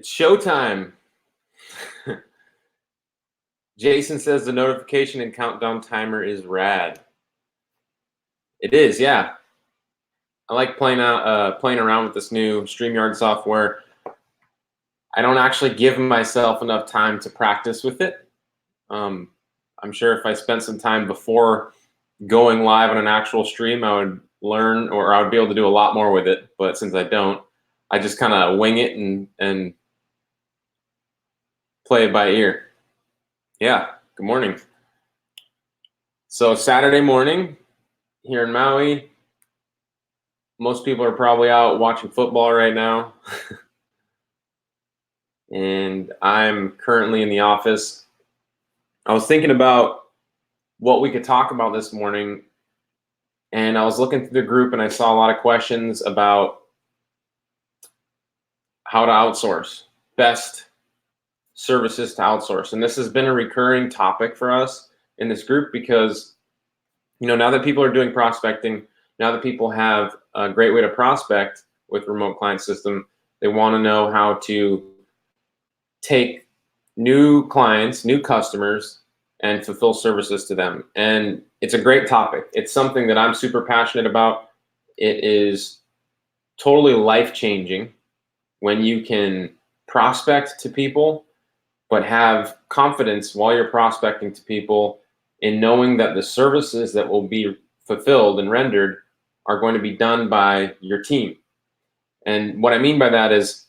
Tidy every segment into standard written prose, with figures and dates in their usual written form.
It's showtime. Jason says the notification and countdown timer is rad. It is, yeah. I like playing around with this new StreamYard software. I don't actually give myself enough time to practice with it. I'm sure if I spent some time before going live on an actual stream, I would learn, or I would be able to do a lot more with it. But since I don't, I just kind of wing it and play it by ear. Yeah, good morning. So Saturday morning here in Maui, most people are probably out watching football right now. And I'm currently in the office. I was thinking about what we could talk about this morning, and I was looking through the group and I saw a lot of questions about how to outsource, best services to outsource. And this has been a recurring topic for us in this group because, now that people are doing prospecting, now that people have a great way to prospect with remote client system, they want to know how to take new clients, new customers, and fulfill services to them. And it's a great topic. It's something that I'm super passionate about. It is totally life-changing when you can prospect to people, but have confidence while you're prospecting to people in knowing that the services that will be fulfilled and rendered are going to be done by your team. And what I mean by that is,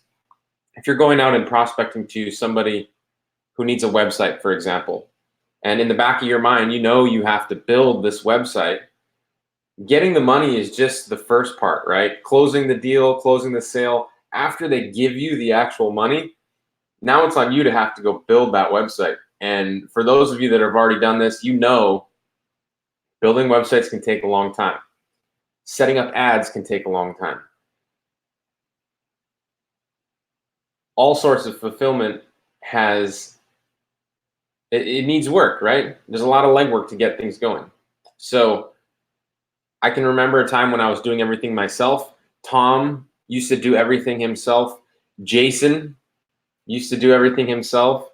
if you're going out and prospecting to somebody who needs a website, for example, and in the back of your mind, you have to build this website, getting the money is just the first part, right? Closing the deal, closing the sale. After they give you the actual money, now it's on you to have to go build that website. And for those of you that have already done this, building websites can take a long time. Setting up ads can take a long time. All sorts of fulfillment it needs work, right? There's a lot of legwork to get things going. So I can remember a time when I was doing everything myself. Tom used to do everything himself. Jason used to do everything himself.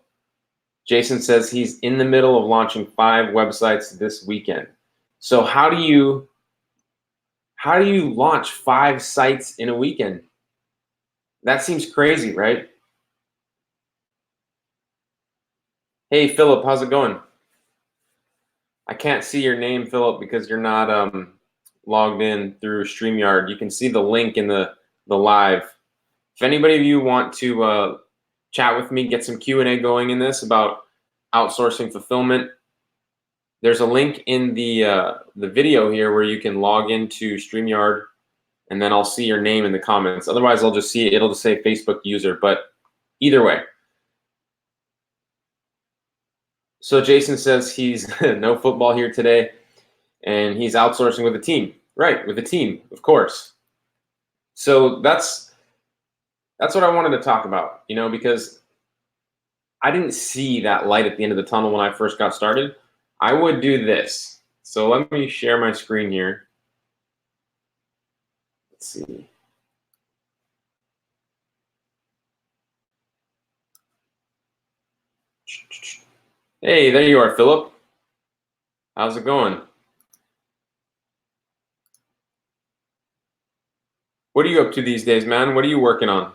Jason says he's in the middle of launching 5 websites this weekend. So how do you launch 5 sites in a weekend? That seems crazy, right? Hey, Philip, how's it going? I can't see your name, Philip, because you're not logged in through StreamYard. You can see the link in the live. If anybody of you want to chat with me, get some Q&A going in this about outsourcing fulfillment, there's a link in the video here where you can log into StreamYard, and then I'll see your name in the comments. Otherwise, I'll just it'll just say Facebook user, but either way. So Jason says he's no football here today, and he's outsourcing with a team. Right, with a team, of course. So that's what I wanted to talk about, because I didn't see that light at the end of the tunnel when I first got started. I would do this. So let me share my screen here. Let's see. Hey, there you are, Philip. How's it going? What are you up to these days, man? What are you working on?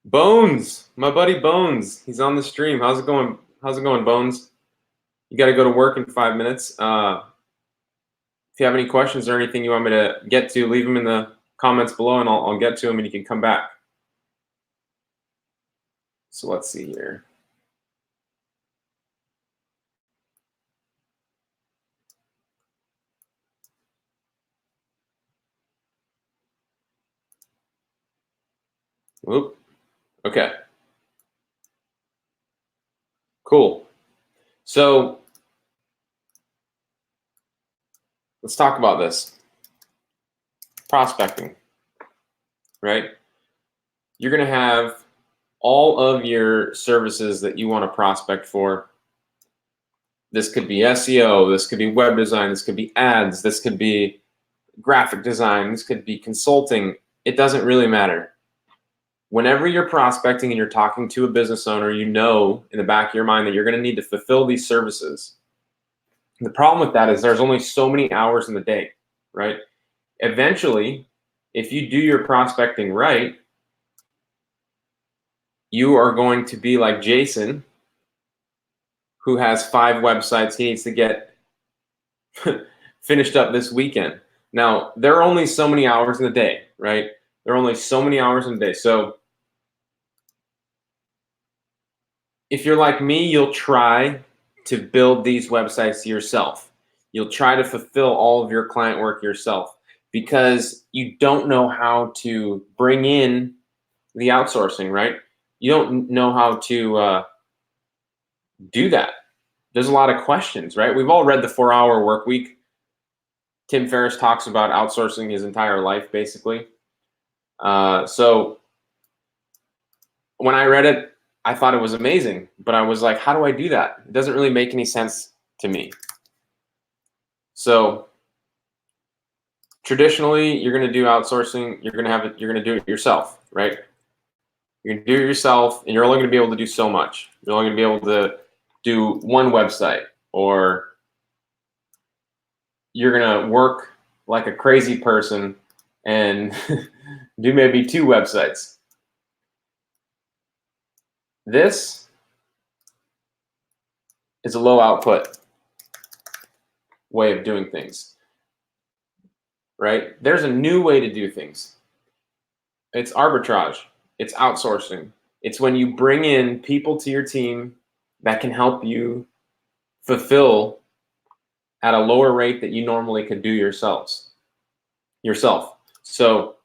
Bones, my buddy Bones. He's on the stream. How's it going? How's it going, Bones? You got to go to work in 5 minutes. If you have any questions or anything you want me to get to, leave them in the comments below, and I'll get to them, and you can come back. So let's see here. Whoop. Okay. Cool. So let's talk about this. Prospecting, right? You're going to have all of your services that you want to prospect for. This could be SEO, this could be web design, this could be ads, this could be graphic design, this could be consulting. it doesn't really matter. Whenever you're prospecting and you're talking to a business owner, you know in the back of your mind that you're going to need to fulfill these services. The problem with that is there's only so many hours in the day, right? Eventually, if you do your prospecting right, you are going to be like Jason, who has 5 websites he needs to get finished up this weekend. Now, there are only so many hours in the day, right? There are only so many hours in the day. So if you're like me, you'll try to build these websites yourself. You'll try to fulfill all of your client work yourself because you don't know how to bring in the outsourcing, right? You don't know how to do that. There's a lot of questions, right? We've all read the 4-Hour Work Week. Tim Ferriss talks about outsourcing his entire life, basically. So when I read it, I thought it was amazing, but I was like, how do I do that? It doesn't really make any sense to me. So traditionally, you're going to do outsourcing. You're going to do it yourself, right? You're going to do it yourself, and you're only going to be able to do so much. You're only going to be able to do one website, or you're going to work like a crazy person and do maybe 2 websites. This is a low output way of doing things, right? There's a new way to do things. It's arbitrage. It's outsourcing. It's when you bring in people to your team that can help you fulfill at a lower rate that you normally could do yourself. So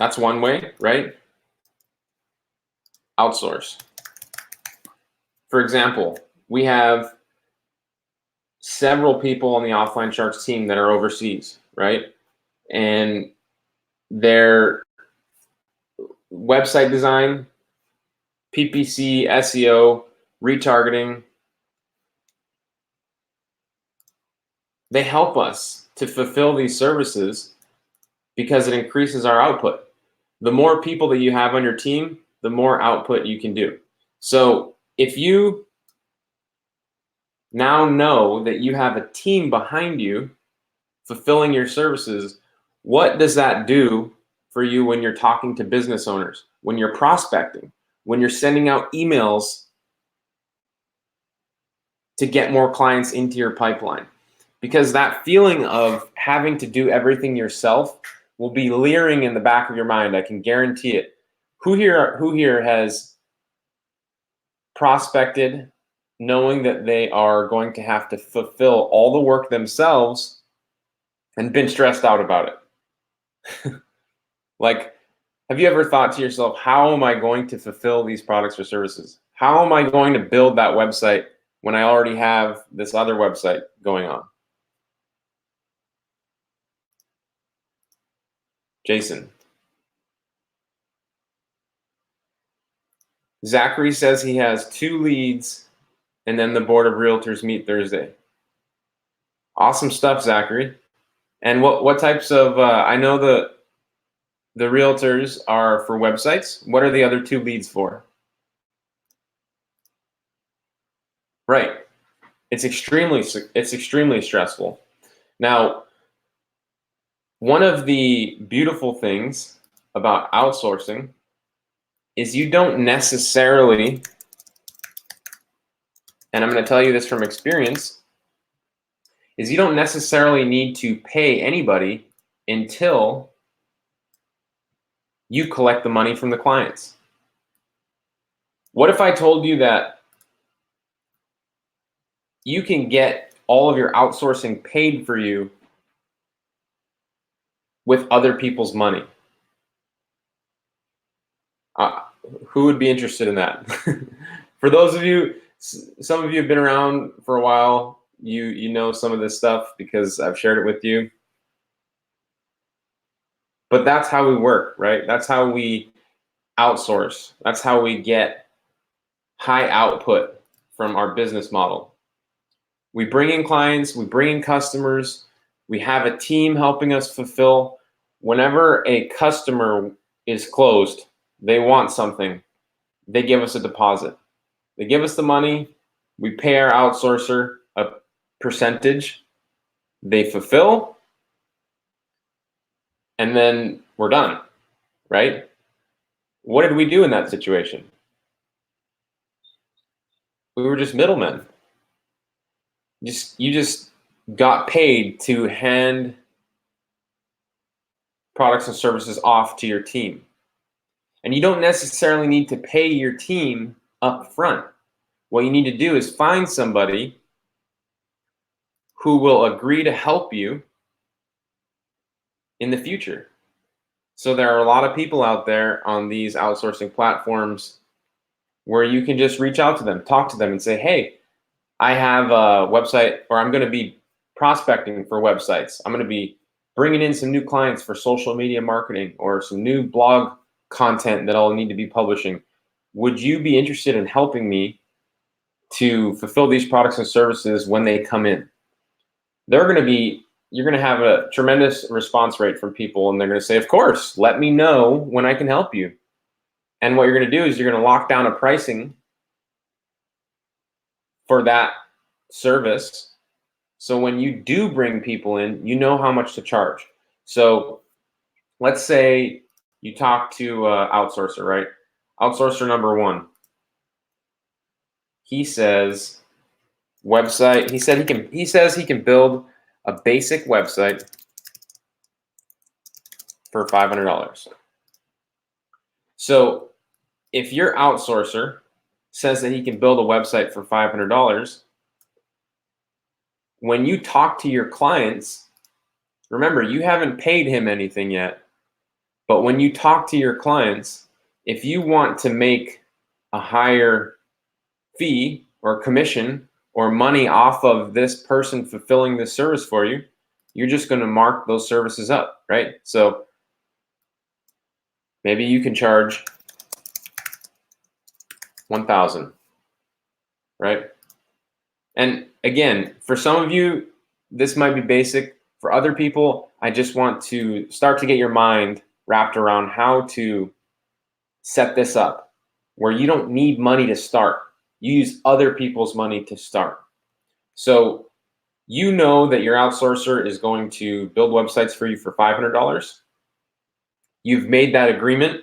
that's one way, right? Outsource. For example, we have several people on the Offline Sharks team that are overseas, right? And their website design, PPC, SEO, retargeting, they help us to fulfill these services because it increases our output. The more people that you have on your team, the more output you can do. So if you now know that you have a team behind you fulfilling your services, what does that do for you when you're talking to business owners, when you're prospecting, when you're sending out emails to get more clients into your pipeline? Because that feeling of having to do everything yourself will be leering in the back of your mind. I can guarantee it. Who here has prospected knowing that they are going to have to fulfill all the work themselves and been stressed out about it? Like, have you ever thought to yourself, how am I going to fulfill these products or services? How am I going to build that website when I already have this other website going on? Jason. Zachary says he has 2 leads and then the board of realtors meet Thursday. Awesome stuff, Zachary. And what types of, I know the realtors are for websites. What are the other 2 leads for? Right. It's extremely stressful. Now, one of the beautiful things about outsourcing is you don't necessarily, and I'm going to tell you this from experience, is you don't necessarily need to pay anybody until you collect the money from the clients. What if I told you that you can get all of your outsourcing paid for you with other people's money? Who would be interested in that? For those of you, some of you have been around for a while, you know some of this stuff because I've shared it with you. But that's how we work, right? That's how we outsource. That's how we get high output from our business model. We bring in clients, we bring in customers, we have a team helping us fulfill whenever a customer is closed, they want something, they give us a deposit. They give us the money, we pay our outsourcer a percentage, they fulfill, and then we're done, right? What did we do in that situation? We were just middlemen. You just got paid to hand products and services off to your team. And you don't necessarily need to pay your team up front. What you need to do is find somebody who will agree to help you in the future. So there are a lot of people out there on these outsourcing platforms where you can just reach out to them, talk to them and say, hey, I have a website, or I'm going to be prospecting for websites. I'm going to be bringing in some new clients for social media marketing or some new blog content that I'll need to be publishing. Would you be interested in helping me to fulfill these products and services when they come in? You're going to have a tremendous response rate from people, and they're going to say, of course, let me know when I can help you. And what you're going to do is you're going to lock down a pricing for that service. So when you do bring people in, you know how much to charge. So let's say you talk to outsourcer, right? Outsourcer number one. He says website. He says he can build a basic website for $500. So if your outsourcer says that he can build a website for $500, when you talk to your clients, remember, you haven't paid him anything yet, but when you talk to your clients, if you want to make a higher fee or commission or money off of this person fulfilling this service for you, you're just going to mark those services up, right? So maybe you can charge $1,000, right? And again, for some of you, this might be basic. For other people, I just want to start to get your mind wrapped around how to set this up where you don't need money to start. You use other people's money to start. So you know that your outsourcer is going to build websites for you for $500. You've made that agreement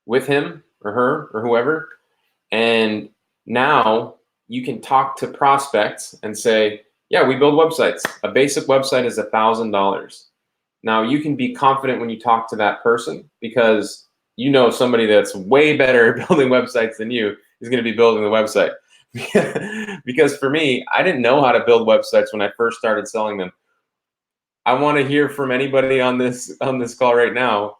with him or her or whoever, and now you can talk to prospects and say, yeah, we build websites. A basic website is $1,000. Now you can be confident when you talk to that person because you know somebody that's way better at building websites than you is going to be building the website. Because for me, I didn't know how to build websites when I first started selling them. I want to hear from anybody on this call right now.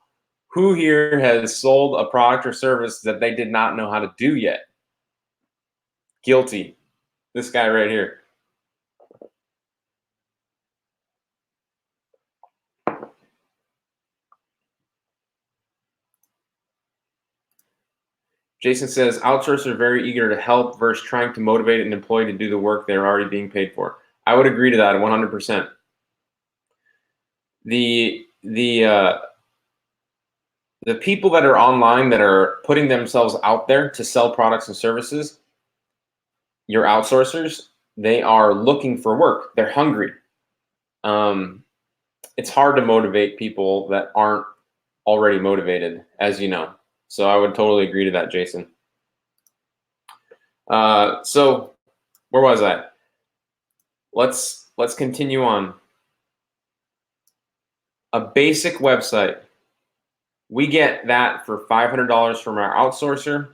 Who here has sold a product or service that they did not know how to do yet? Guilty. This guy right here. Jason says, outsourcers are very eager to help versus trying to motivate an employee to do the work they're already being paid for. I would agree to that 100%. The people that are online that are putting themselves out there to sell products and services, your outsourcers, they are looking for work. They're hungry. It's hard to motivate people that aren't already motivated, as you know. So I would totally agree to that, Jason. So where was I? Let's continue on. A basic website. We get that for $500 from our outsourcer.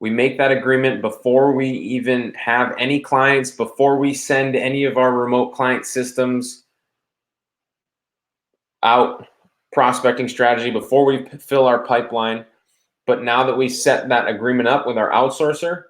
We make that agreement before we even have any clients, before we send any of our remote client systems out, prospecting strategy, before we fill our pipeline. But now that we set that agreement up with our outsourcer,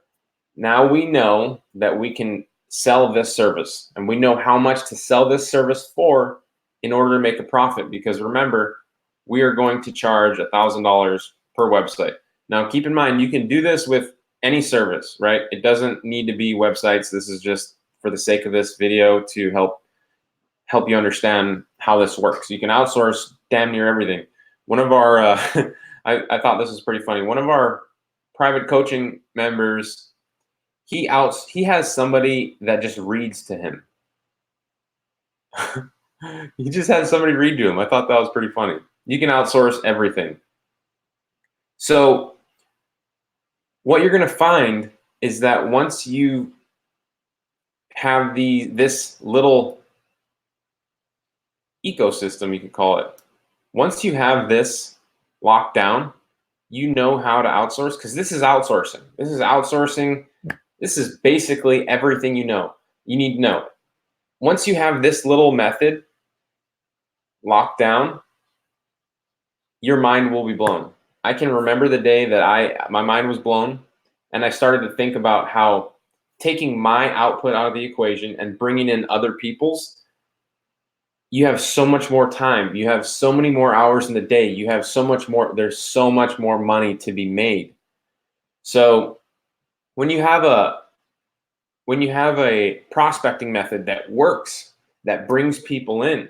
now we know that we can sell this service, and we know how much to sell this service for in order to make a profit. Because remember, we are going to charge $1,000 per website. Now, keep in mind, you can do this with any service, right? It doesn't need to be websites. This is just for the sake of this video to help you understand how this works. You can outsource damn near everything. One of our, I thought this was pretty funny. One of our private coaching members, he has somebody that just reads to him. He just had somebody read to him. I thought that was pretty funny. You can outsource everything. So what you're going to find is that once you have this little ecosystem, you could call it, once you have this locked down, you know how to outsource, because this is outsourcing. This is outsourcing. This is basically everything you need to know. Once you have this little method locked down, your mind will be blown. I can remember the day that my mind was blown, and I started to think about how taking my output out of the equation and bringing in other people's, you have so much more time. You have so many more hours in the day. You have so much more. There's so much more money to be made. So when you have a prospecting method that works, that brings people in,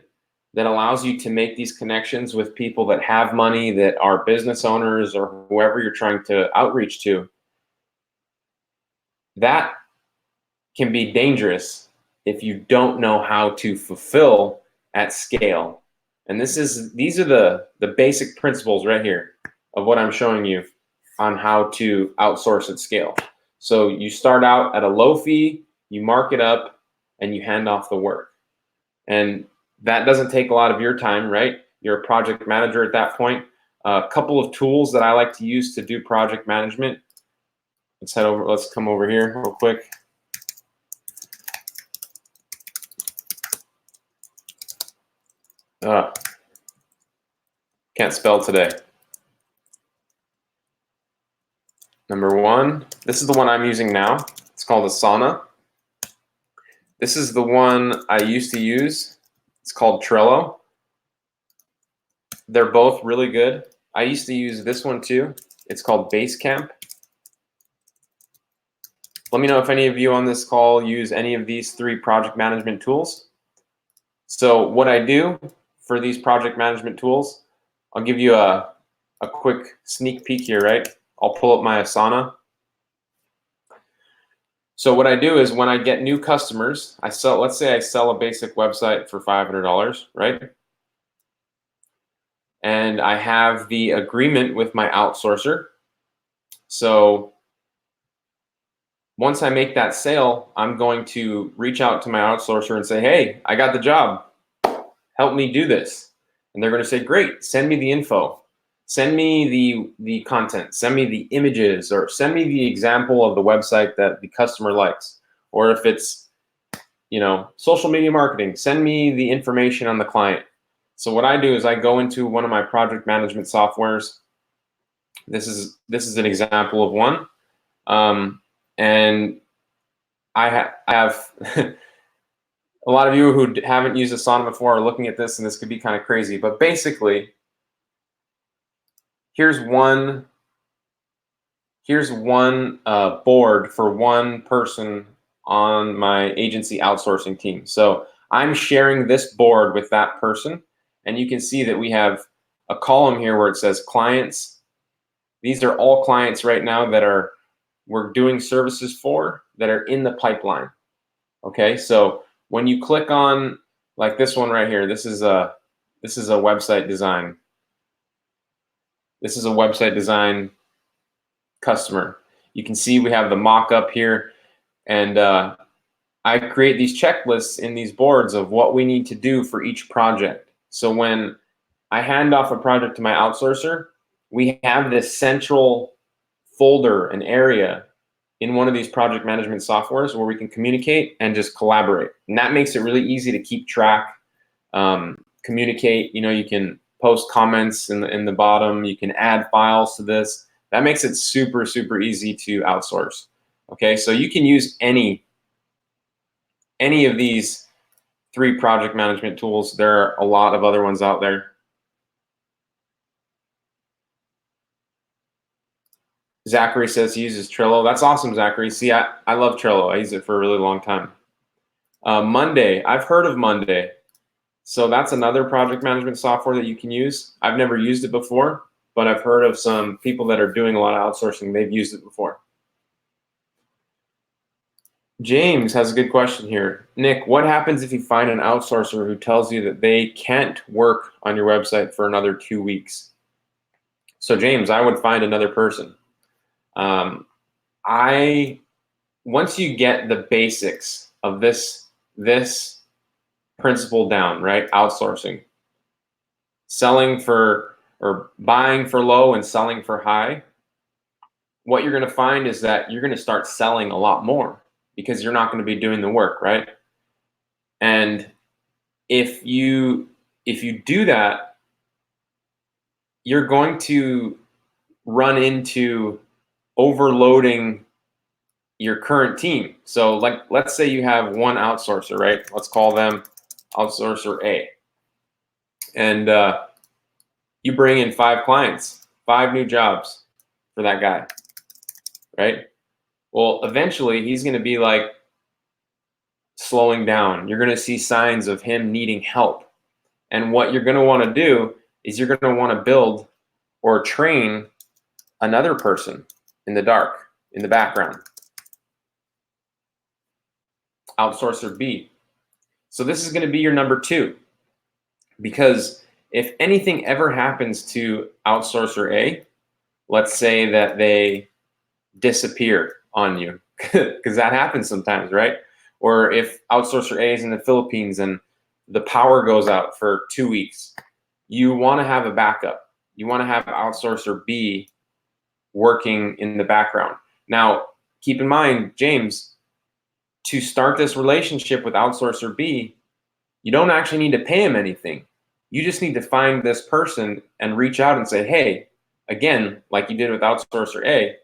that allows you to make these connections with people that have money, that are business owners or whoever you're trying to outreach to, that can be dangerous if you don't know how to fulfill at scale. And these are the basic principles right here of what I'm showing you on how to outsource at scale. So you start out at a low fee, you mark it up, and you hand off the work. And that doesn't take a lot of your time, right? You're a project manager at that point. A couple of tools that I like to use to do project management. Let's come over here real quick. Can't spell today. Number one, this is the one I'm using now. It's called Asana. This is the one I used to use. It's called Trello. They're both really good. I used to use this one too. It's called Basecamp. Let me know if any of you on this call use any of these 3 project management tools. So what I do for these project management tools, I'll give you a quick sneak peek here, right? I'll pull up my Asana. So what I do is when I get new customers, let's say I sell a basic website for $500, right? And I have the agreement with my outsourcer. So once I make that sale, I'm going to reach out to my outsourcer and say, hey, I got the job. Help me do this. And they're going to say, great, send me the info. Send me the content. Send me the images, or send me the example of the website that the customer likes. Or if it's, social media marketing, send me the information on the client. So what I do is I go into one of my project management softwares. This is an example of one. And I have a lot of you who haven't used Asana before are looking at this, and this could be kind of crazy. But basically, here's one board for one person on my agency outsourcing team. So I'm sharing this board with that person, and you can see that we have a column here where it says clients. These are all clients right now that we're doing services for, that are in the pipeline. Okay, so when you click on like this one right here, this is a website design. This is a website design customer. You can see we have the mock-up here, and I create these checklists in these boards of what we need to do for each project. So when I hand off a project to my outsourcer, we have this central folder, an area in one of these project management softwares where we can communicate and just collaborate. And that makes it really easy to keep track, communicate. You can post comments in the bottom. You can add files to this. That makes it super, super easy to outsource. Okay, so you can use any of these 3 project management tools. There are a lot of other ones out there. Zachary says he uses Trello. That's awesome, Zachary. See, I love Trello. I use it for a really long time. Monday, I've heard of Monday. So that's another project management software that you can use. I've never used it before, but I've heard of some people that are doing a lot of outsourcing. They've used it before. James has a good question here. Nick, what happens if you find an outsourcer who tells you that they can't work on your website for another 2 weeks? So James, I would find another person. Once you get the basics of this principle down, right? Outsourcing, selling for or buying for low and selling for high. What you're going to find is that you're going to start selling a lot more because you're not going to be doing the work, right? And if you do that, you're going to run into overloading your current team. So like, let's say you have one outsourcer, right? Let's call them outsourcer A. And you bring in 5 clients, 5 new jobs for that guy, right? Well, eventually he's going to be like slowing down. You're going to see signs of him needing help. And what you're going to want to do is you're going to want to build or train another person in the dark, in the background. Outsourcer B. So this is going to be your number 2, because if anything ever happens to outsourcer A, let's say that they disappear on you, because that happens sometimes, right? Or if outsourcer A is in the Philippines and the power goes out for 2 weeks, you want to have a backup. You want to have outsourcer B working in the background. Now, keep in mind, James, to start this relationship with outsourcer B, you don't actually need to pay him anything. You just need to find this person and reach out and say, hey, again, like you did with outsourcer A,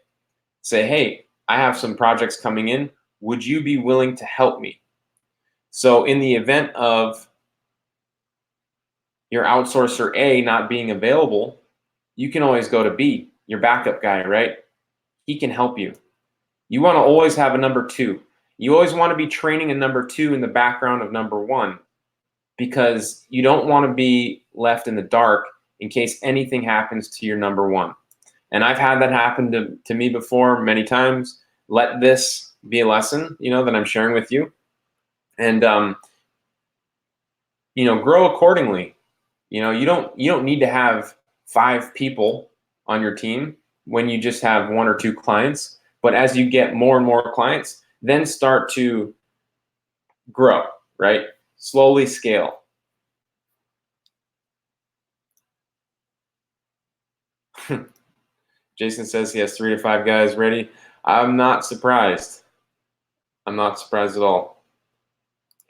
say, hey, I have some projects coming in. Would you be willing to help me? So in the event of your outsourcer A not being available, you can always go to B, your backup guy, right? He can help you. You want to always have a number 2. You always want to be training a number 2 in the background of number 1, because you don't want to be left in the dark in case anything happens to your number 1. And I've had that happen to me before many times. Let this be a lesson, that I'm sharing with you. And, grow accordingly. You don't need to have 5 people on your team when you just have 1 or 2 clients. But as you get more and more clients, then start to grow, right? Slowly scale. Jason says he has 3 to 5 guys ready. I'm not surprised. I'm not surprised at all.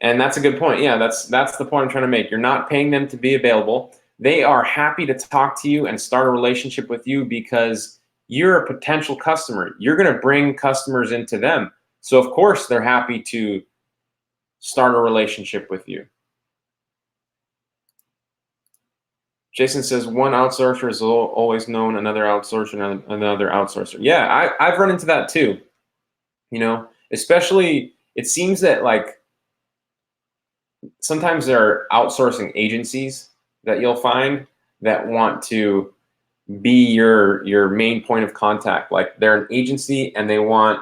And that's a good point. Yeah, that's the point I'm trying to make. You're not paying them to be available. They are happy to talk to you and start a relationship with you because you're a potential customer. You're going to bring customers into them. So of course they're happy to start a relationship with you. Jason says one outsourcer is always known another outsourcer and another outsourcer. Yeah, I've run into that too. Especially it seems that like sometimes there are outsourcing agencies that you'll find that want to be your main point of contact. Like they're an agency and they want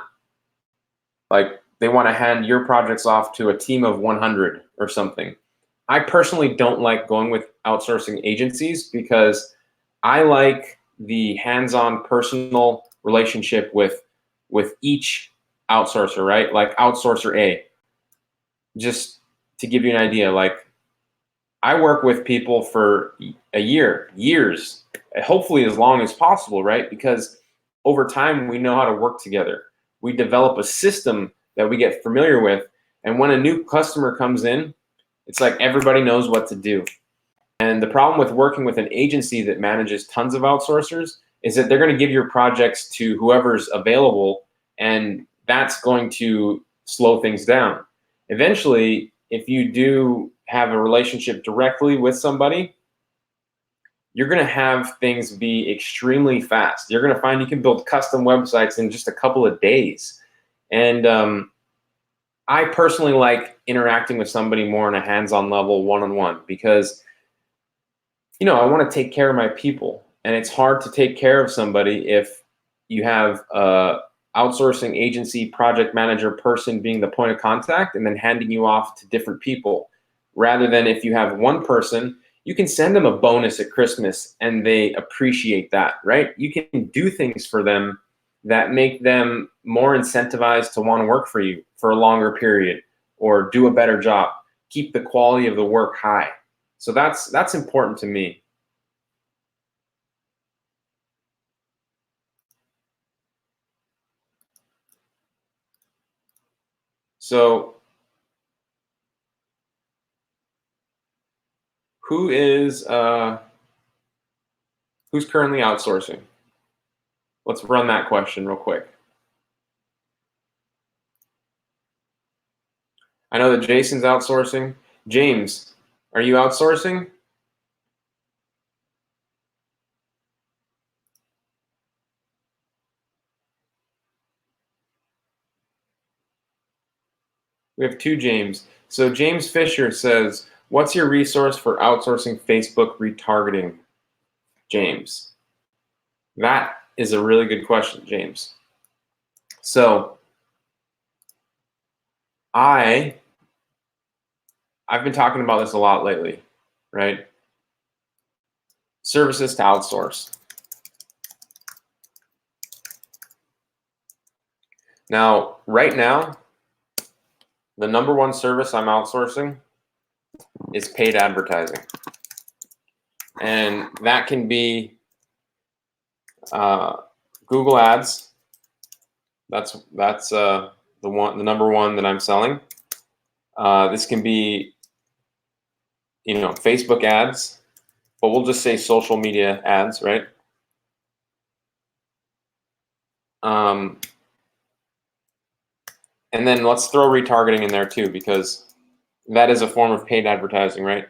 to hand your projects off to a team of 100 or something. I personally don't like going with outsourcing agencies because I like the hands-on personal relationship with each outsourcer, right? Like outsourcer A. Just to give you an idea, like I work with people for a year, years, hopefully as long as possible, right? Because over time we know how to work together. We develop a system that we get familiar with, and when a new customer comes in, it's like everybody knows what to do. And the problem with working with an agency that manages tons of outsourcers is that they're going to give your projects to whoever's available, and that's going to slow things down. Eventually, if you do have a relationship directly with somebody, you're going to have things be extremely fast. You're going to find you can build custom websites in just a couple of days. And I personally like interacting with somebody more on a hands-on level, one-on-one, because, I want to take care of my people. And it's hard to take care of somebody if you have a outsourcing agency project manager person being the point of contact and then handing you off to different people. Rather than if you have one person, you can send them a bonus at Christmas and they appreciate that, right? You can do things for them that make them more incentivized to want to work for you for a longer period or do a better job, keep the quality of the work high. So that's important to me. So who's currently outsourcing? Let's run that question real quick. I know that Jason's outsourcing. James, are you outsourcing? We have two James. So James Fisher says, what's your resource for outsourcing Facebook retargeting? James. That is a really good question, James. So I've been talking about this a lot lately, right? Services to outsource. Now, right now, the number one service I'm outsourcing is paid advertising. And that can be Google Ads. That's the number one that I'm selling. This can be, Facebook ads, but we'll just say social media ads, right? And then let's throw retargeting in there too, because that is a form of paid advertising, right?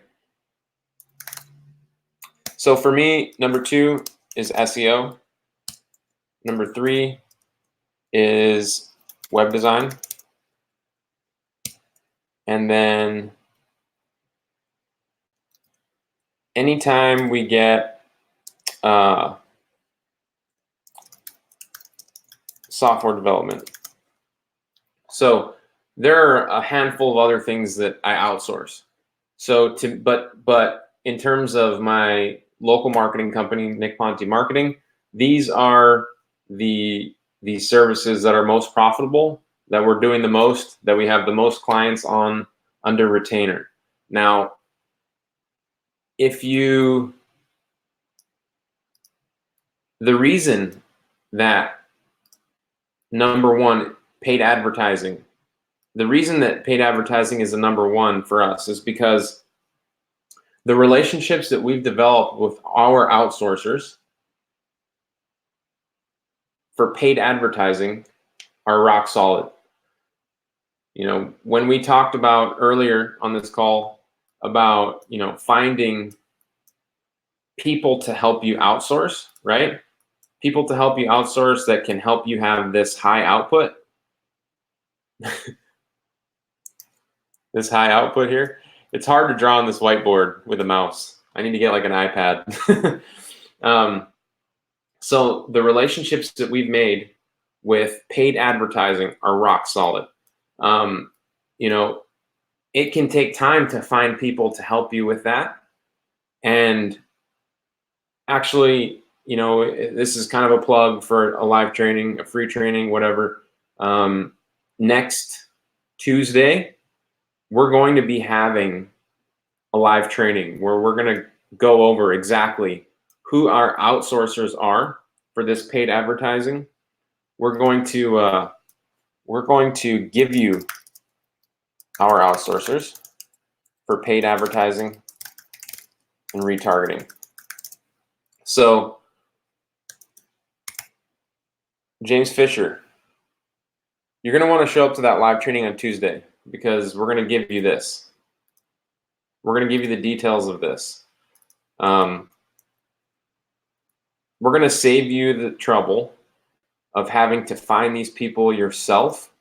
So for me, number 2 is SEO. Number 3 is web design. And then anytime we get software development. So there are a handful of other things that I outsource. So but in terms of my local marketing company, Nick Ponte Marketing, these are the services that are most profitable, that we're doing the most, that we have the most clients on under retainer. Now, the reason that number one, paid advertising, the reason that paid advertising is the number one for us is because the relationships that we've developed with our outsourcers for paid advertising are rock solid. When we talked about earlier on this call about, finding people to help you outsource, right? People to help you outsource that can help you have this high output. This high output here. It's hard to draw on this whiteboard with a mouse. I need to get like an iPad. So the relationships that we've made with paid advertising are rock solid. It can take time to find people to help you with that. And actually, this is kind of a plug for a live training, a free training, whatever. Next Tuesday, we're going to be having a live training where we're going to go over exactly who our outsourcers are for this paid advertising. We're going to give you our outsourcers for paid advertising and retargeting. So, James Fisher, you're going to want to show up to that live training on Tuesday because we're going to give you this. We're going to give you the details of this. We're going to save you the trouble of having to find these people yourself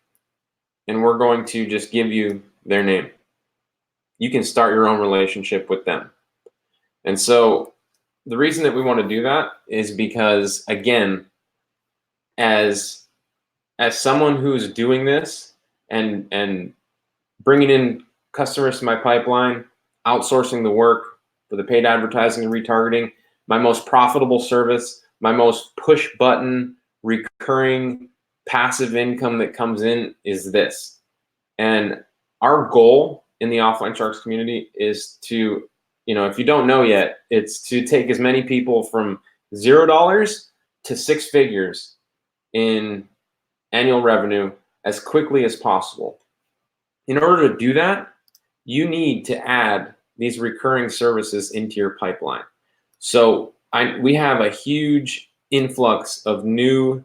and we're going to just give you their name. You can start your own relationship with them. And so the reason that we want to do that is because, again, as someone who's doing this and bringing in customers to my pipeline, outsourcing the work for the paid advertising and retargeting, my most profitable service, my most push button, recurring passive income that comes in is this. And our goal in the Offline Sharks community is to, if you don't know yet, it's to take as many people from $0 to 6 figures in annual revenue as quickly as possible. In order to do that, you need to add these recurring services into your pipeline. So we have a huge influx of new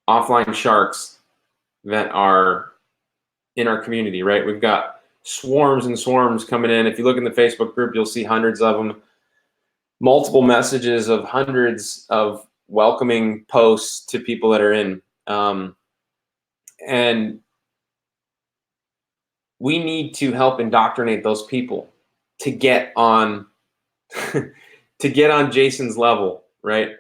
offline sharks that are in our community, right? We've got swarms and swarms coming in. If you look in the Facebook group, you'll see hundreds of them, multiple messages of hundreds of welcoming posts to people that are in. And we need to help indoctrinate those people to get on to get on Jason's level, right?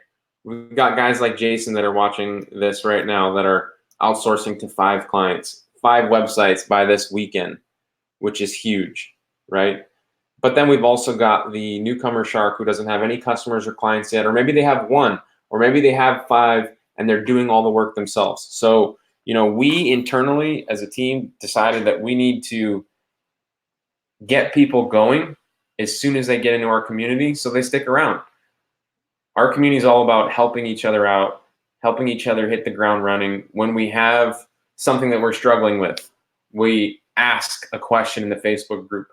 We've got guys like Jason that are watching this right now that are outsourcing to 5 clients, 5 websites by this weekend, which is huge, right? But then we've also got the newcomer shark who doesn't have any customers or clients yet, or maybe they have 1, or maybe they have 5 and they're doing all the work themselves. So, we internally as a team decided that we need to get people going as soon as they get into our community so they stick around. Our community is all about helping each other out, helping each other hit the ground running. When we have something that we're struggling with, we ask a question in the Facebook group.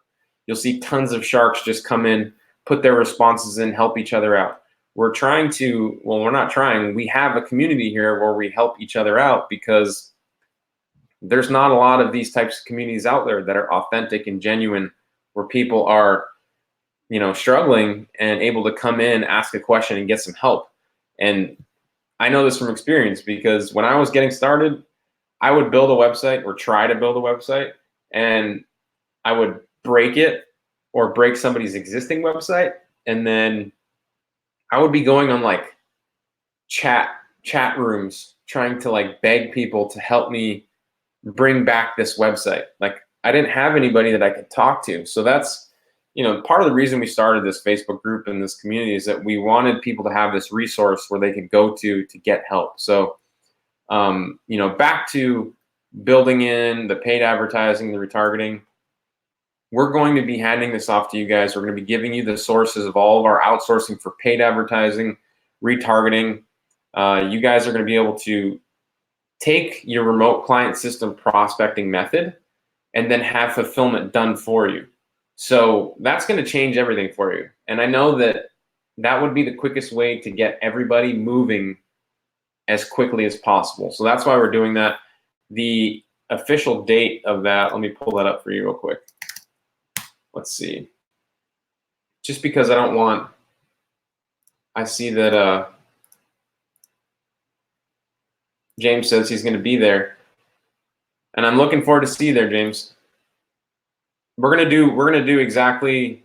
You'll see tons of sharks just come in, put their responses in, help each other out. We're not trying. We have a community here where we help each other out because there's not a lot of these types of communities out there that are authentic and genuine, where people are, struggling and able to come in, ask a question, and get some help. And I know this from experience because when I was getting started, I would build a website or try to build a website, and I would break it or break somebody's existing website, and then I would be going on like chat rooms trying to beg people to help me bring back this website. I didn't have anybody that I could talk to. So that's, part of the reason we started this Facebook group and this community is that we wanted people to have this resource where they could go to get help. So, back to building in the paid advertising, the retargeting, we're going to be handing this off to you guys. We're going to be giving you the sources of all of our outsourcing for paid advertising, retargeting. You guys are going to be able to take your remote client system prospecting method and then have fulfillment done for you. So that's going to change everything for you. And I know that would be the quickest way to get everybody moving as quickly as possible. So that's why we're doing that. The official date of that, let me pull that up for you real quick. Let's see. Just because I see that James says he's going to be there, and I'm looking forward to see you there, James. We're going to do exactly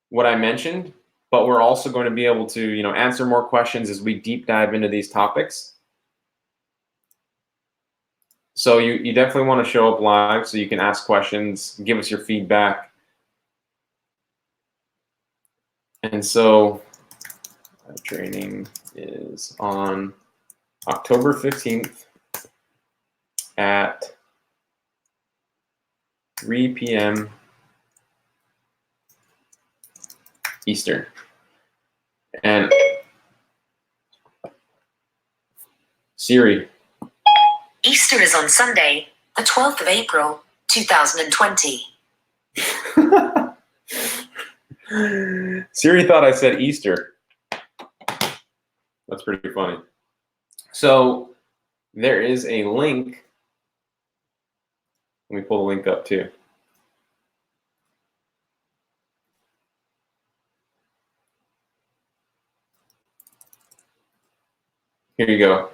what I mentioned, but we're also going to be able to, answer more questions as we deep dive into these topics. So you definitely want to show up live so you can ask questions, give us your feedback. And so our training is on October 15th at 3 p.m. Eastern. And Siri. Easter is on Sunday, the 12th of April, 2020. Siri thought I said Easter. That's pretty funny. So there is a link. Let me pull the link up too. Here you go.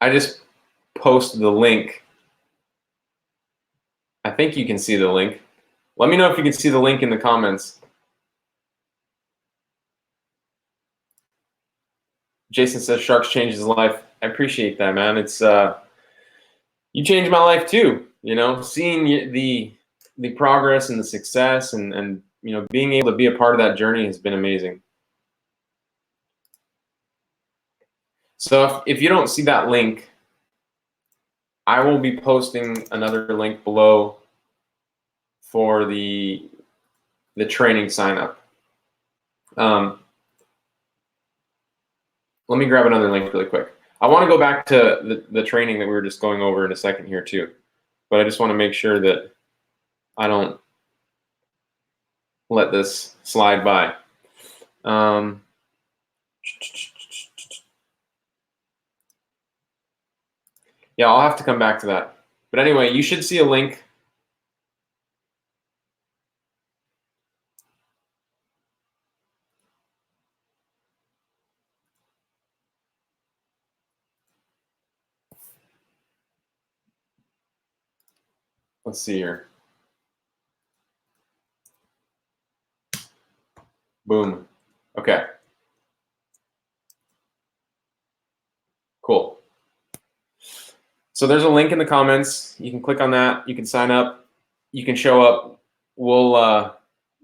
I just posted the link. I think you can see the link. Let me know if you can see the link in the comments. Jason says Sharks changed his life. I appreciate that, man. It's you changed my life too. You know, seeing the progress and the success and you know, being able to be a part of that journey has been amazing. So if you don't see that link, I will be posting another link below for the training sign up. Let me grab another link really quick. I want to go back to the training that we were just going over in a second here too, but I just want to make sure that I don't let this slide by. Yeah, I'll have to come back to that. But anyway, you should see a link. Let's see here. Boom. Okay. Cool. So there's a link in the comments. You can click on that. You can sign up. You can show up. We'll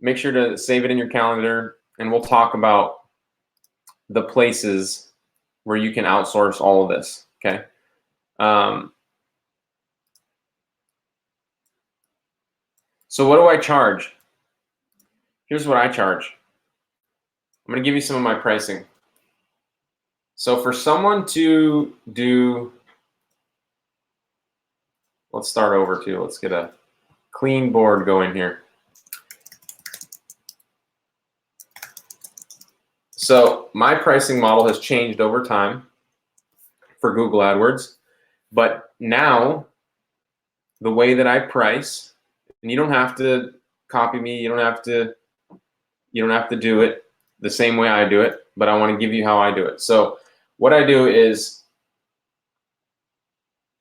make sure to save it in your calendar, and we'll talk about the places where you can outsource all of this. Okay. So what do I charge? Here's what I charge. I'm going to give you some of my pricing. So for someone to do, let's start over too. Let's get a clean board going here. So my pricing model has changed over time for Google AdWords, but now the way that I price, and you don't have to copy me, you don't have to do it the same way I do it, but I want to give you how I do it. So what I do is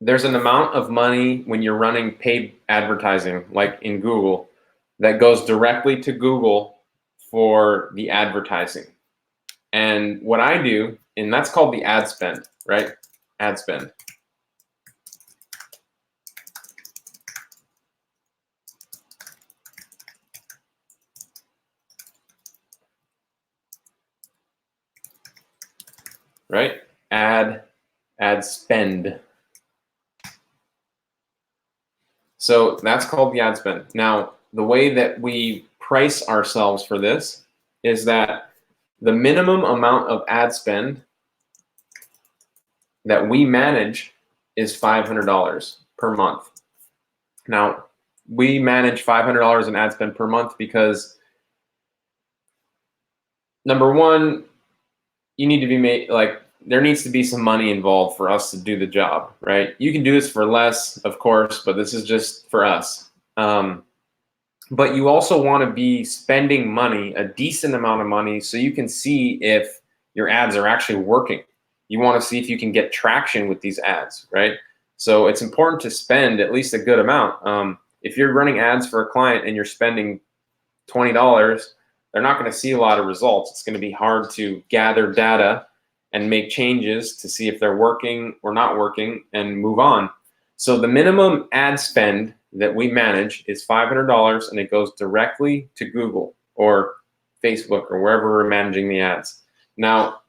there's an amount of money when you're running paid advertising, like in Google, that goes directly to Google for the advertising. And what I do, and that's called the ad spend, right? Ad spend. Right? Ad spend. So that's called the ad spend. Now, the way that we price ourselves for this is that the minimum amount of ad spend that we manage is $500 per month. Now, we manage $500 in ad spend per month because, number one, you need to be made, like, there needs to be some money involved for us to do the job, right? You can do this for less, of course, but this is just for us. But you also want to be spending money, a decent amount of money, so you can see if your ads are actually working. You want to see if you can get traction with these ads, right? So it's important to spend at least a good amount. If you're running ads for a client and you're spending $20, they're not going to see a lot of results. It's going to be hard to gather data and make changes to see if they're working or not working and move on. So the minimum ad spend that we manage is $500, and it goes directly to Google or Facebook or wherever we're managing the ads. Now,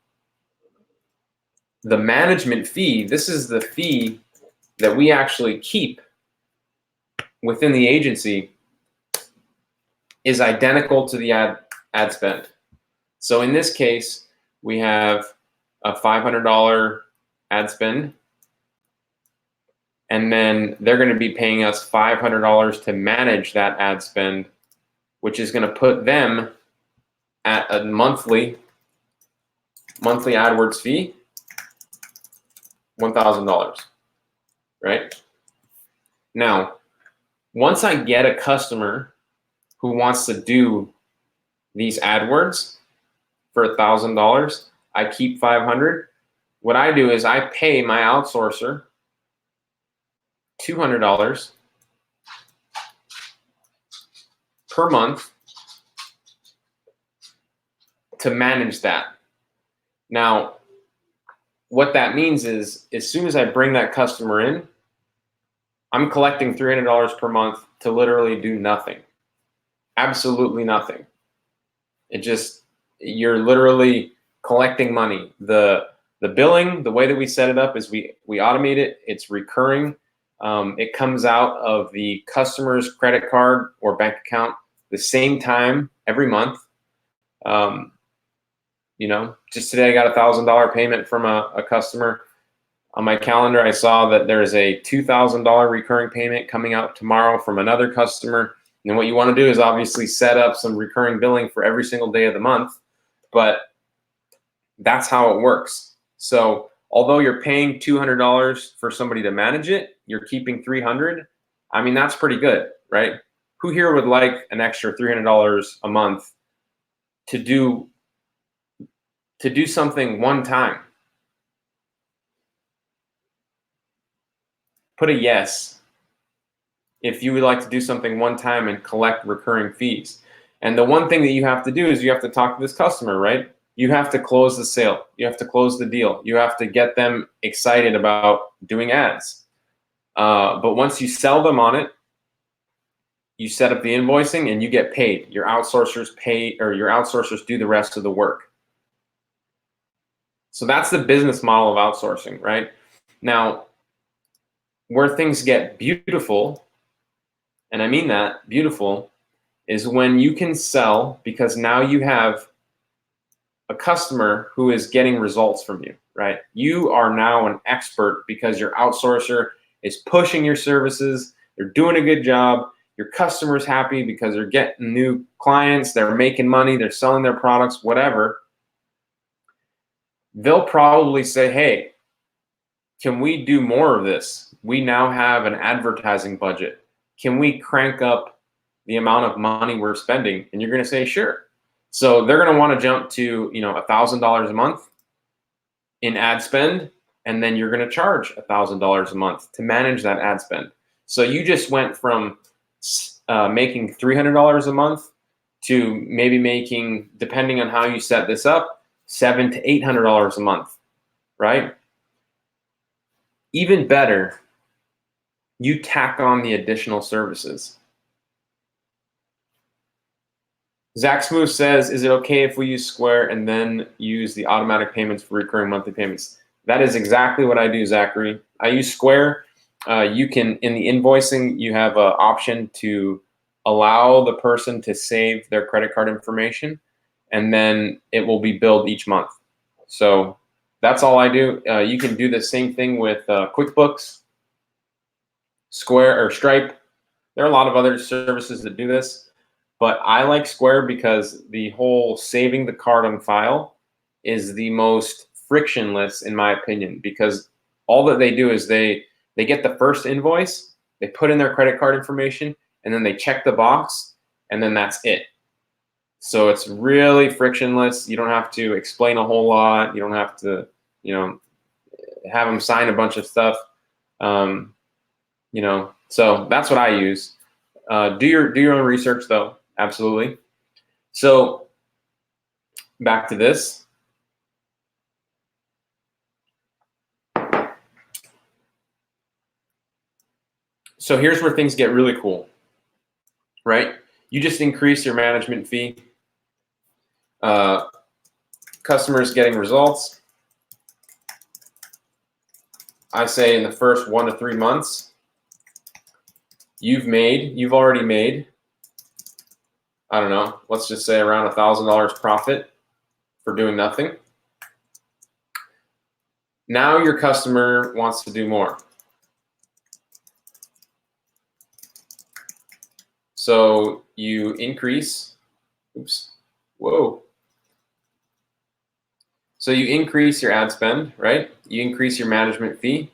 the management fee, this is the fee that we actually keep within the agency, is identical to the ad spend. So in this case, we have a $500 ad spend, and then they're going to be paying us $500 to manage that ad spend, which is going to put them at a monthly AdWords fee, $1,000, right? Now, once I get a customer who wants to do these AdWords for $1,000, I keep $500. what I do is I pay my outsourcer $200 per month to manage that. Now, what that means is as soon as I bring that customer in, I'm collecting $300 per month to literally do nothing. Absolutely nothing. You're literally collecting money. The billing, the way that we set it up is we automate it. It's recurring. It comes out of the customer's credit card or bank account the same time every month. Just today I got a $1,000 payment from a customer. On my calendar, I saw that there's a $2,000 recurring payment coming out tomorrow from another customer. And what you want to do is obviously set up some recurring billing for every single day of the month, but that's how it works. So although you're paying $200 for somebody to manage it, you're keeping $300. I mean, that's pretty good, right? Who here would like an extra $300 a month to do something one time? Put a yes if you would like to do something one time and collect recurring fees. And the one thing that you have to do is you have to talk to this customer, right? You have to close the sale. You have to close the deal. You have to get them excited about doing ads. But once you sell them on it, you set up the invoicing and you get paid. Your outsourcers pay, or your outsourcers do the rest of the work. So that's the business model of outsourcing, right? Now, where things get beautiful, and I mean that, beautiful, is when you can sell because now you have a customer who is getting results from you, right? You are now an expert because your outsourcer is pushing your services. They're doing a good job. Your customer's happy because they're getting new clients. They're making money. They're selling their products, whatever. They'll probably say, hey, can we do more of this? We now have an advertising budget. Can we crank up the amount of money we're spending? And you're going to say, sure. So they're going to want to jump to, $1,000 a month in ad spend, and then you're going to charge $1,000 a month to manage that ad spend. So you just went from making $300 a month to maybe making, depending on how you set this up, $700 to $800 a month, right? Even better, you tack on the additional services. Zach Smouse says, is it okay if we use Square and then use the automatic payments for recurring monthly payments? That is exactly what I do, Zachary. I use Square. You can, in the invoicing, you have an option to allow the person to save their credit card information, and then it will be billed each month. So that's all I do. You can do the same thing with QuickBooks, Square, or Stripe. There are a lot of other services that do this, but I like Square because the whole saving the card on file is the most frictionless, in my opinion, because all that they do is they get the first invoice, they put in their credit card information, and then they check the box, and then that's it. So it's really frictionless. You don't have to explain a whole lot. You don't have to, have them sign a bunch of stuff. So that's what I use. Do your own research though, absolutely. So back to this. So here's where things get really cool, right? You just increase your management fee. Customers getting results. I say in the first 1 to 3 months, you've already made, I don't know, let's just say around $1,000 profit for doing nothing. Now your customer wants to do more. So you increase, So you increase your ad spend, right? You increase your management fee.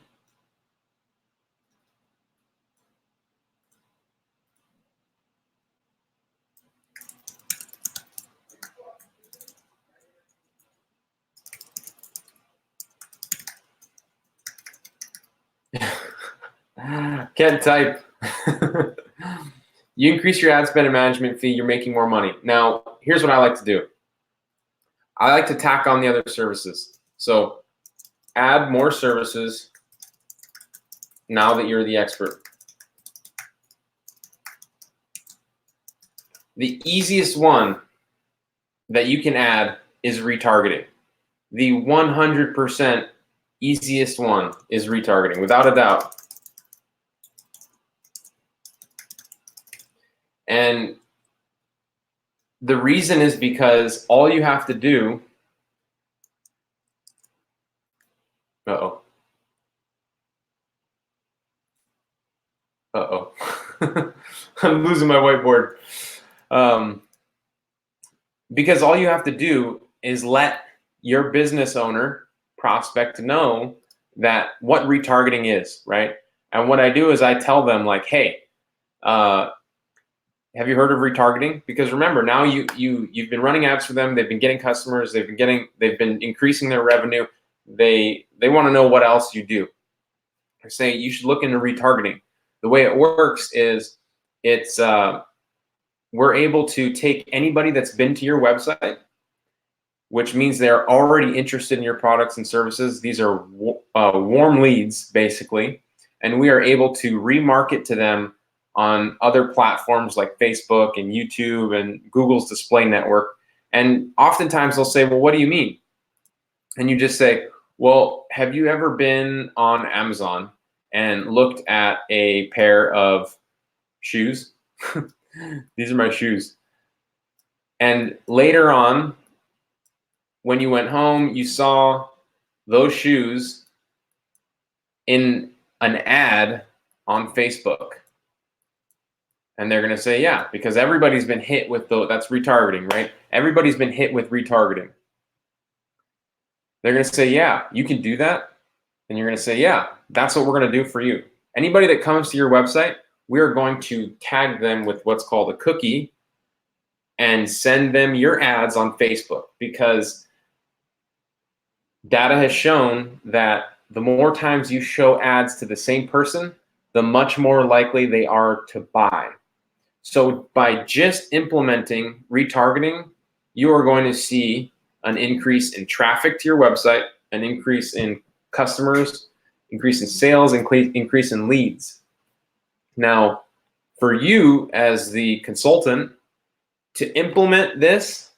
Can't type. You increase your ad spend and management fee, you're making more money. Now, here's what I like to do. I like to tack on the other services. So add more services now that you're the expert. The easiest one that you can add is retargeting. The 100% easiest one is retargeting, without a doubt. And the reason is because all you have to do, I'm losing my whiteboard. Because all you have to do is let your business owner prospect know that what retargeting is, right? And what I do is I tell them like, hey, have you heard of retargeting? Because remember, now you've been running ads for them. They've been getting customers. They've been increasing their revenue. They want to know what else you do. I say you should look into retargeting. The way it works is we're able to take anybody that's been to your website, which means they're already interested in your products and services. These are warm leads, basically, and we are able to remarket to them on other platforms like Facebook and YouTube and Google's display network. And oftentimes they'll say, well, what do you mean? And you just say, well, have you ever been on Amazon and looked at a pair of shoes? These are my shoes. And later on, when you went home, you saw those shoes in an ad on Facebook. And they're going to say, yeah, because everybody's been hit with that's retargeting, right? Everybody's been hit with retargeting. They're going to say, yeah, you can do that. And you're going to say, yeah, that's what we're going to do for you. Anybody that comes to your website, we are going to tag them with what's called a cookie and send them your ads on Facebook, because data has shown that the more times you show ads to the same person, the much more likely they are to buy. So by just implementing retargeting, you are going to see an increase in traffic to your website, an increase in customers, increase in sales, increase in leads. Now, for you as the consultant, to implement this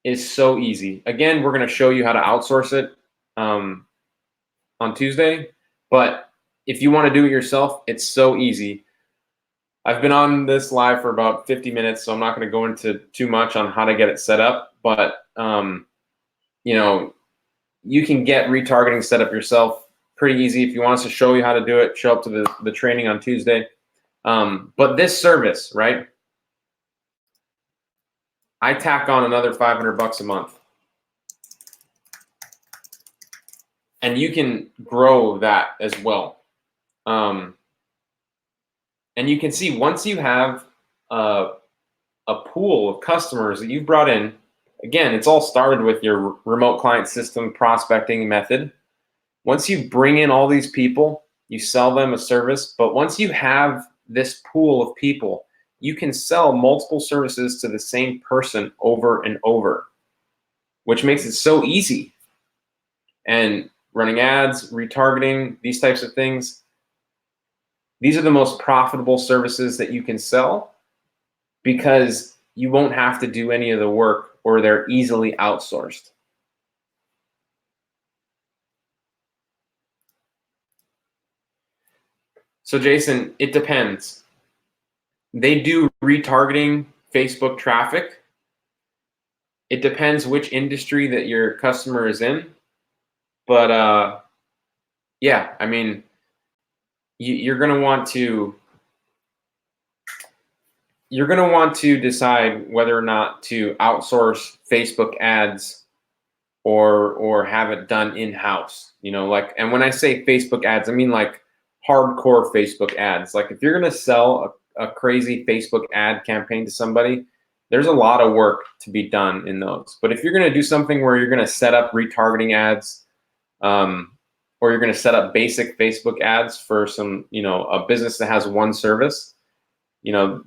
is so easy. Again, we're going to show you how to outsource it on Tuesday, but if you want to do it yourself, it's so easy. I've been on this live for about 50 minutes, so I'm not going to go into too much on how to get it set up, but you know, you can get retargeting set up yourself pretty easy. If you want us to show you how to do it, show up to the training on Tuesday. But this service, right? I tack on another $500 a month. And you can grow that as well. And you can see once you have a pool of customers that you've brought in, again, it's all started with your remote client system prospecting method. Once you bring in all these people, you sell them a service. But once you have this pool of people, you can sell multiple services to the same person over and over, which makes it so easy. And running ads, retargeting, these types of things, these are the most profitable services that you can sell because you won't have to do any of the work, or they're easily outsourced. So Jason, it depends. They do retargeting Facebook traffic. It depends which industry that your customer is in. But yeah, I mean, you're going to want to decide whether or not to outsource Facebook ads or have it done in-house. You know, like, and when I say Facebook ads, I mean like hardcore Facebook ads. Like if you're going to sell a crazy Facebook ad campaign to somebody, there's a lot of work to be done in those. But if you're going to do something where you're going to set up retargeting ads, or you're going to set up basic Facebook ads for some, a business that has one service,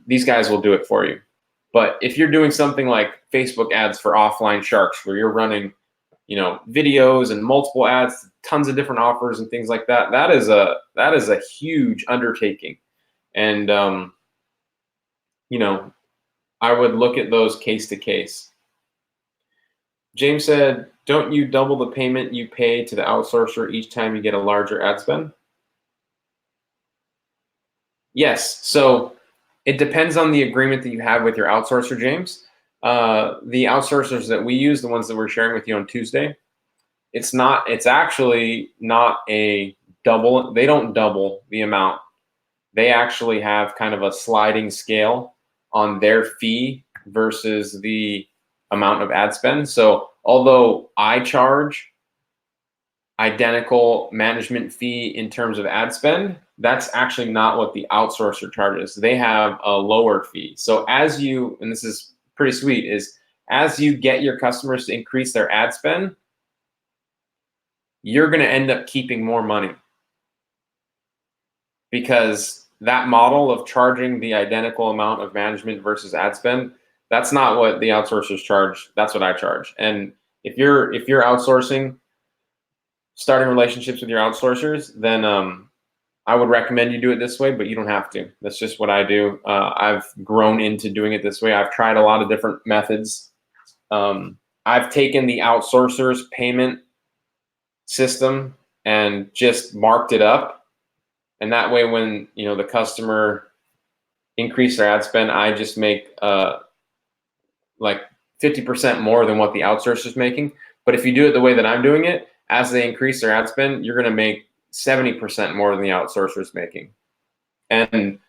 these guys will do it for you. But if you're doing something like Facebook ads for offline sharks, where you're running, videos and multiple ads, tons of different offers and things like that, that is a huge undertaking. And, I would look at those case to case. James said, don't you double the payment you pay to the outsourcer each time you get a larger ad spend? Yes. So it depends on the agreement that you have with your outsourcer, James. The outsourcers that we use, the ones that we're sharing with you on Tuesday, it's actually not a double. They don't double the amount. They actually have kind of a sliding scale on their fee versus the amount of ad spend. So although I charge identical management fee in terms of ad spend, that's actually not what the outsourcer charges. They have a lower fee. So as you, and this is pretty sweet, is as you get your customers to increase their ad spend, you're going to end up keeping more money, because that model of charging the identical amount of management versus ad spend, that's not what the outsourcers charge. That's what I charge. And if you're outsourcing, starting relationships with your outsourcers, then I would recommend you do it this way, but you don't have to. That's just what I do. I've grown into doing it this way. I've tried a lot of different methods. I've taken the outsourcer's payment system and just marked it up. And that way, when the customer increase their ad spend, I just make like 50% more than what the outsourcer is making. But if you do it the way that I'm doing it, as they increase their ad spend, you're going to make 70% more than the outsourcer is making. And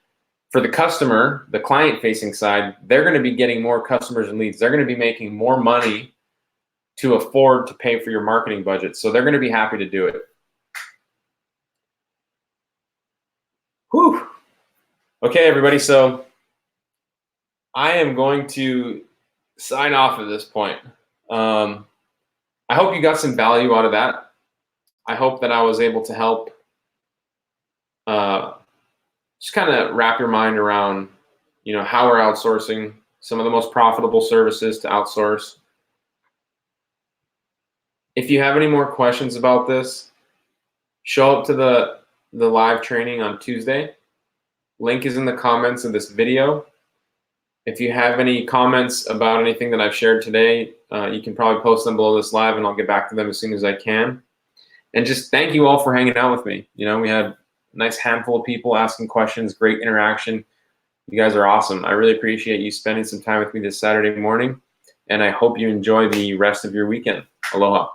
for the customer, the client-facing side, they're going to be getting more customers and leads. They're going to be making more money to afford to pay for your marketing budget. So they're going to be happy to do it. Whew. Okay, everybody. So I am going to sign off at this point. I hope you got some value out of that. I hope that I was able to help just kind of wrap your mind around, how we're outsourcing, some of the most profitable services to outsource. If you have any more questions about this, show up to the live training on Tuesday. Link is in the comments of this video. If you have any comments about anything that I've shared today, you can probably post them below this live and I'll get back to them as soon as I can. And just thank you all for hanging out with me. We had a nice handful of people asking questions, great interaction. You guys are awesome. I really appreciate you spending some time with me this Saturday morning, and I hope you enjoy the rest of your weekend. Aloha.